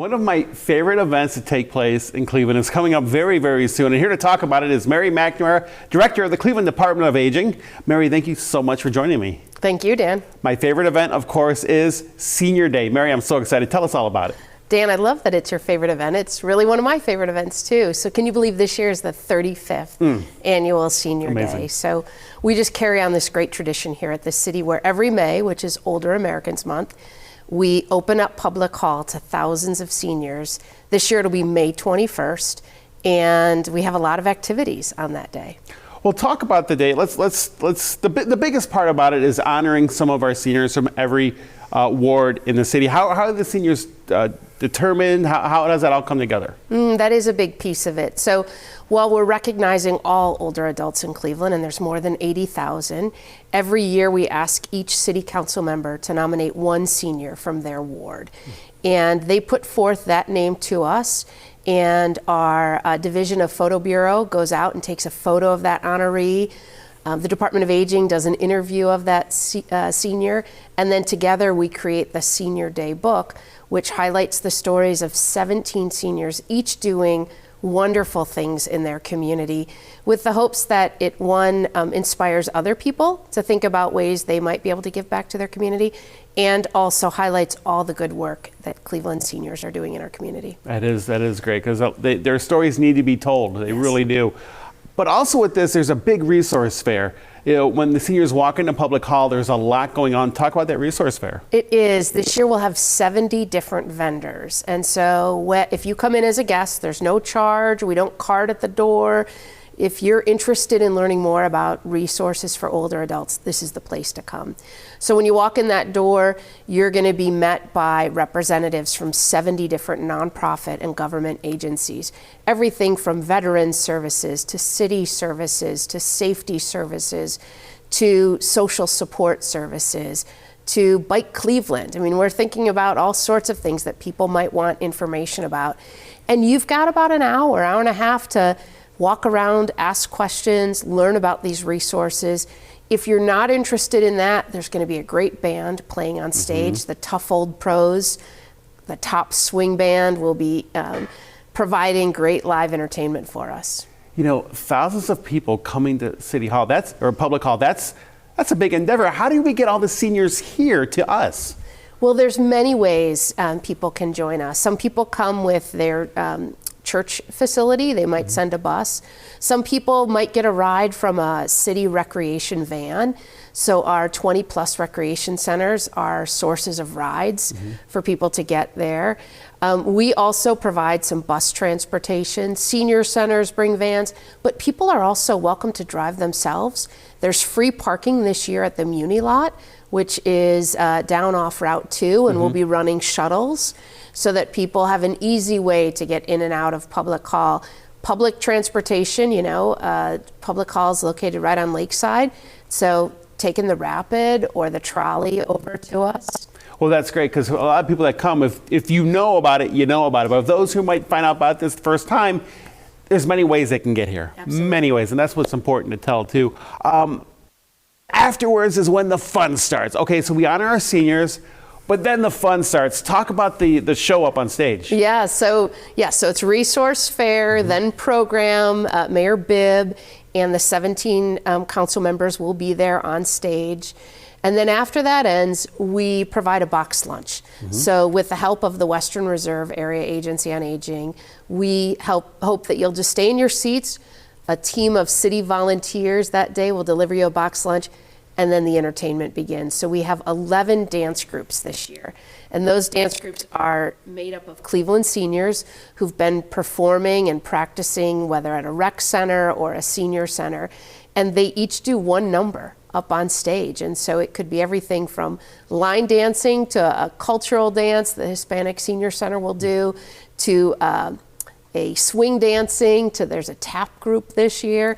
One of my favorite events to take place in Cleveland is coming up very, very soon. And here to talk about it is Mary McNamara, Director of the Cleveland Department of Aging. Mary, thank you so much for joining me. Thank you, Dan. My favorite event, of course, is Senior Day. Mary, I'm so excited. Tell us all about it. Dan, I love that it's your favorite event. It's really one of my favorite events, too. So can you believe this year is the 35th annual Senior Day? So we just carry on this great tradition here at the city where every May, which is Older Americans Month, we open up Public Hall to thousands of seniors. This year it'll be May 21st, and we have a lot of activities on that day. Well, talk about the day. The biggest part about it is honoring some of our seniors from every ward in the city. How are the seniors determined? How does that all come together? That is a big piece of it. So while we're recognizing all older adults in Cleveland, and there's more than 80,000, every year we ask each city council member to nominate one senior from their ward. And they put forth that name to us, and our Division of Photo Bureau goes out and takes a photo of that honoree. The Department of Aging does an interview of that senior, and then together we create the Senior Day book, which highlights the stories of 17 seniors, each doing wonderful things in their community, with the hopes that it, inspires other people to think about ways they might be able to give back to their community, and also highlights all the good work that Cleveland seniors are doing in our community. That is great, because their stories need to be told. They really do. But also with this, there's a big resource fair. You know, when the seniors walk into Public Hall, there's a lot going on. Talk about that resource fair. It is. This year we'll have 70 different vendors. And so if you come in as a guest, there's no charge. We don't card at the door. If you're interested in learning more about resources for older adults, this is the place to come. So when you walk in that door, you're going to be met by representatives from 70 different nonprofit and government agencies. Everything from veterans services to city services to safety services to social support services to Bike Cleveland. I mean, we're thinking about all sorts of things that people might want information about. And you've got about an hour and a half to walk around, ask questions, learn about these resources. If you're not interested in that, there's going to be a great band playing on stage. The Tough Old Pros, the top swing band, will be providing great live entertainment for us. You know, thousands of people coming to City Hall, or Public Hall, that's a big endeavor. How do we get all the seniors here to us? Well, there's many ways people can join us. Some people come with their church facility. They might send a bus. Some people might get a ride from a city recreation van. So our 20 plus recreation centers are sources of rides for people to get there. We also provide some bus transportation. Senior centers bring vans, but people are also welcome to drive themselves. There's free parking this year at the Muni lot, which is down off Route 2, and we'll be running shuttles so that people have an easy way to get in and out of Public Hall. Public transportation, you know, Public Hall is located right on Lakeside, so taking the Rapid or the trolley over to us. Well, that's great, because a lot of people that come, if you know about it, you know about it. But those who might find out about this the first time, there's many ways they can get here. Absolutely. Many ways, and that's what's important to tell, too. Afterwards is when the fun starts. Okay, so we honor our seniors, but then the fun starts. Talk about the show up on stage. So it's resource fair, then program. Mayor Bibb and the 17 council members will be there on stage. And then after that ends, we provide a box lunch. So with the help of the Western Reserve Area Agency on Aging, we hope that you'll just stay in your seats. A team of city volunteers that day will deliver you a box lunch, and then the entertainment begins. So we have 11 dance groups this year. And those dance groups are made up of Cleveland seniors who've been performing and practicing, whether at a rec center or a senior center. And they each do one number up on stage. And so it could be everything from line dancing to a cultural dance the Hispanic Senior Center will do, to a swing dancing, to there's a tap group this year.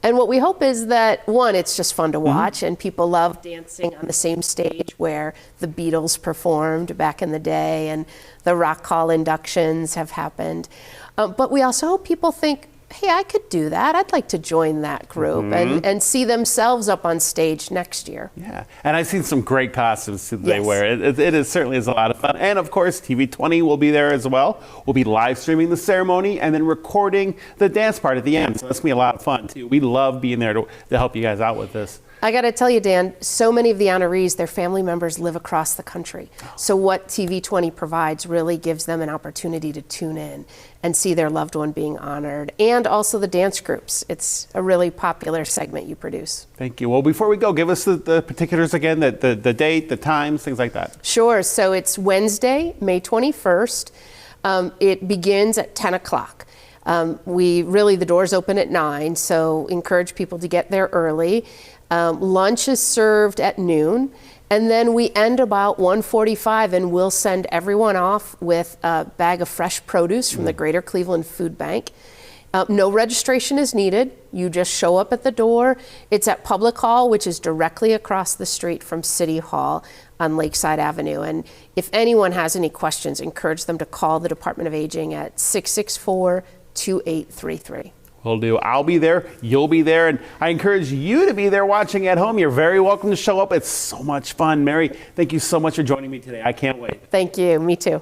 And what we hope is that, one, it's just fun to watch, and people love dancing on the same stage where the Beatles performed back in the day and the Rock Hall inductions have happened. But we also hope people think, hey, I could do that. I'd like to join that group and see themselves up on stage next year. Yeah, and I've seen some great costumes that they Yes. wear. It certainly is a lot of fun. And of course, TV20 will be there as well. We'll be live streaming the ceremony and then recording the dance part at the end. So that's going to be a lot of fun too. We love being there to help you guys out with this. I got to tell you, Dan, so many of the honorees, their family members live across the country. So what TV20 provides really gives them an opportunity to tune in and see their loved one being honored, and also the dance groups. It's a really popular segment you produce. Thank you. Well, before we go, give us the particulars again, the date, the times, things like that. Sure. So it's Wednesday, May 21st. It begins at 10 o'clock. The doors open at 9, so encourage people to get there early. Lunch is served at noon, and then we end about 1:45, and we'll send everyone off with a bag of fresh produce from the Greater Cleveland Food Bank. No registration is needed. You just show up at the door. It's at Public Hall, which is directly across the street from City Hall on Lakeside Avenue. And if anyone has any questions, encourage them to call the Department of Aging at 664-2833. Will do. I'll be there. You'll be there. And I encourage you to be there watching at home. You're very welcome to show up. It's so much fun. Mary, thank you so much for joining me today. I can't wait. Thank you. Me too.